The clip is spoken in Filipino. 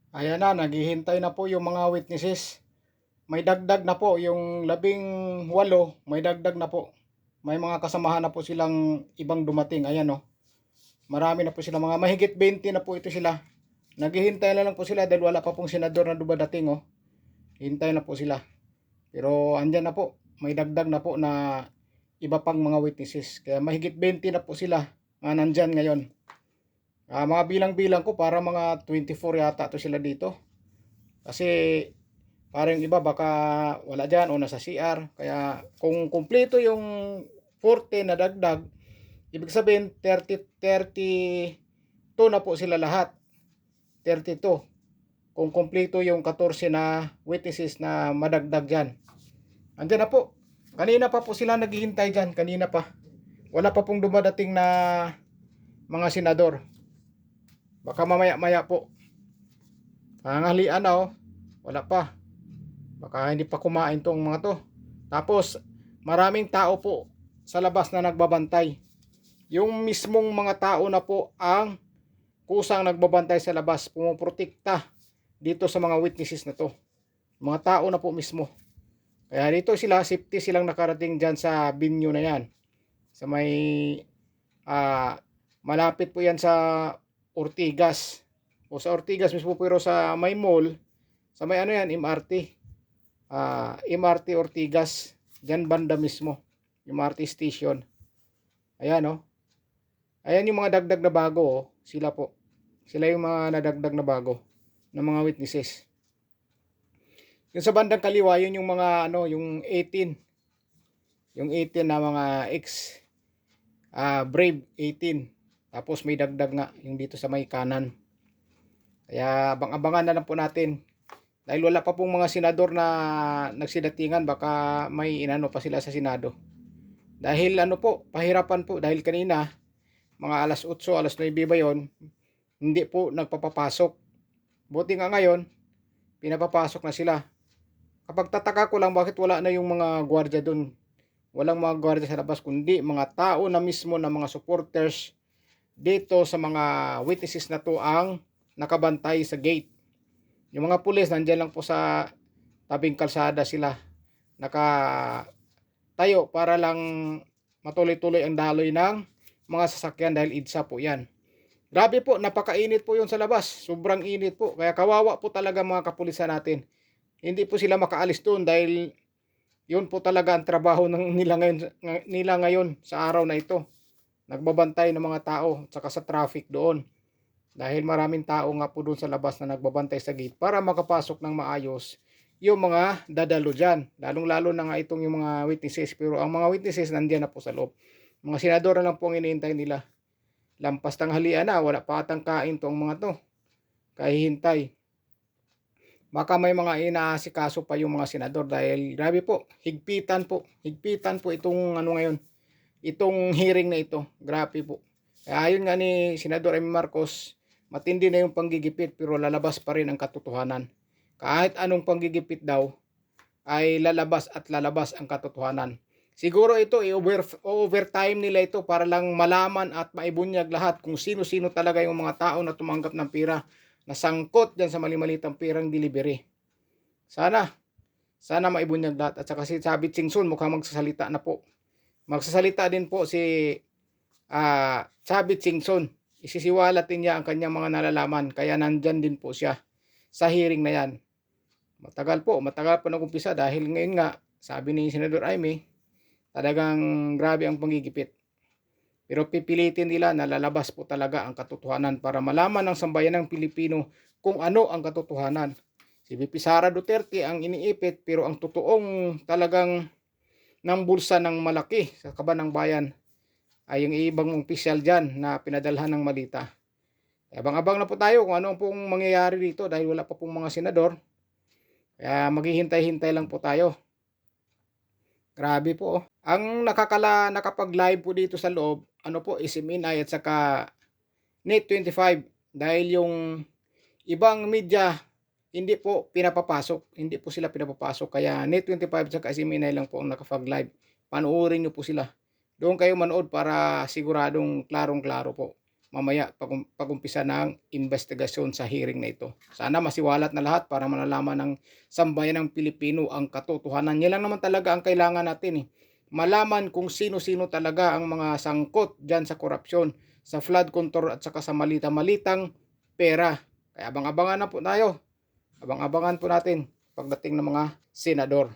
Ayan na, naghihintay na po yung mga witnesses. May dagdag na po, yung 18, may dagdag na po. May mga kasamahan na po silang ibang dumating. Ayan o, marami na po sila, mga mahigit 20 na po ito sila. Naghihintay na lang po sila dahil wala pa pong senador na dumadating o. Hintay na po sila. Pero andyan na po, may dagdag na po na iba pang mga witnesses. Kaya mahigit 20 na po sila na nandyan ngayon. Mga bilang-bilang ko, para mga 24 yata to sila dito. Kasi parang iba baka wala dyan o nasa CR. Kaya kung kumpleto yung 40 na dagdag, ibig sabihin 32 na po sila lahat. 32. Kung kumpleto yung 14 na witnesses na madagdag dyan. Andyan na po. Kanina pa po sila naghihintay dyan. Kanina pa. Wala pa pong dumadating na mga senador. Baka mamaya-maya po. Panghalian na oh. Wala pa. Baka hindi pa kumain tong mga to. Tapos maraming tao po sa labas na nagbabantay. Yung mismong mga tao na po ang kusang nagbabantay sa labas, pumuprotekta dito sa mga witnesses na to. Mga tao na po mismo. Kaya dito sila, safety silang nakarating dyan sa venue na yan. Sa may malapit po yan sa Ortigas. O sa Ortigas mismo, pero sa may mall, sa may ano yan, MRT. MRT Ortigas, dyan banda mismo, yung MRT station. Ayan oh. Ayan yung mga dagdag na bago oh. Sila po. Sila yung mga nadagdag na bago ng mga witnesses. Yung sa bandang kaliwa, yun yung mga ano, yung 18. Yung 18 na mga ex Brave 18. Tapos may dagdag nga yung dito sa may kanan. Kaya abang-abangan na lang po natin. Dahil wala pa pong mga senador na nagsidatingan, baka may inano pa sila sa Senado. Dahil ano po, pahirapan po. Dahil kanina, mga alas 8, alas 9 ba yun, hindi po nagpapapasok. Buti nga ngayon, pinapapasok na sila. Kapag tataka ko lang bakit wala na yung mga gwardiya dun. Walang mga gwardiya sa labas, kundi mga tao na mismo na mga supporters dito sa mga witnesses na to ang nakabantay sa gate. Yung mga pulis nandiyan lang po sa tabing kalsada sila nakatayo para lang matuloy-tuloy ang daloy ng mga sasakyan dahil EDSA po yan. Grabe po, napakainit po yun sa labas. Sobrang init po. Kaya kawawa po talaga mga kapulisan natin. Hindi po sila makaalis doon dahil yun po talaga ang trabaho nila ngayon sa araw na ito. Nagbabantay ng mga tao at saka sa traffic doon. Dahil maraming tao nga po doon sa labas na nagbabantay sa gate para makapasok ng maayos yung mga dadalo dyan. Lalong-lalo na nga itong yung mga witnesses. Pero ang mga witnesses nandiyan na po sa loob. Mga senador na lang po ang iniintay nila. Lampas tanghalian na, wala pa atang kain tong mga to. Kahihintay. Baka may mga inaasikaso pa yung mga senador dahil grabe po, higpitan po. Higpitan po itong ano ngayon. Itong hearing na ito. Grabe po. Kaya ayun nga ni Senador Amy Marcos, matindi na yung panggigipit pero lalabas pa rin ang katotohanan. Kahit anong panggigipit daw, ay lalabas at lalabas ang katotohanan. Siguro ito, overtime nila ito para lang malaman at maibunyag lahat kung sino-sino talaga yung mga tao na tumanggap ng pera, na sangkot dyan sa mali-malitang perang delivery. Sana maibunyag lahat. At saka si Chavit Singson mukhang magsasalita na po. Magsasalita din po si Chavit Singson. Isisiwalatin niya ang kanyang mga nalalaman. Kaya nandyan din po siya sa hearing na yan. Matagal pa nag-umpisa dahil ngayon nga, sabi ni Senador Amy, talagang grabe ang panggigipit. Pero pipilitin nila na lalabas po talaga ang katotohanan para malaman ng sambayan ng Pilipino kung ano ang katotohanan. Si VP Sara Duterte ang iniipit pero ang totoong talagang ng bulsa ng malaki sa kaban ng bayan ay yung ibang opisyal dyan na pinadalhan ng malita. Abang-abang na po tayo kung ano pong mangyayari dito dahil wala pa pong mga senador. Kaya maghihintay-hintay lang po tayo. Grabe po. Ang nakapag-live po dito sa loob, ano po, SMNI at saka Net25 dahil yung ibang media hindi po pinapapasok. Hindi po sila pinapapasok. Kaya Net25 at saka SMNI lang po ang nakapag-live. Panoorin nyo po sila. Doon kayo manood para siguradong klarong-klaro po. mamaya pag-umpisa ng investigasyon sa hearing na ito. Sana masiwalat na lahat para malalaman ng sambayan ng Pilipino ang katotohanan. Yan lang naman talaga ang kailangan natin malaman kung sino-sino talaga ang mga sangkot dyan sa korupsyon, sa flood control at saka sa malita-malitang pera. Kaya abang-abangan na po tayo. Abang-abangan po natin pagdating ng mga senador.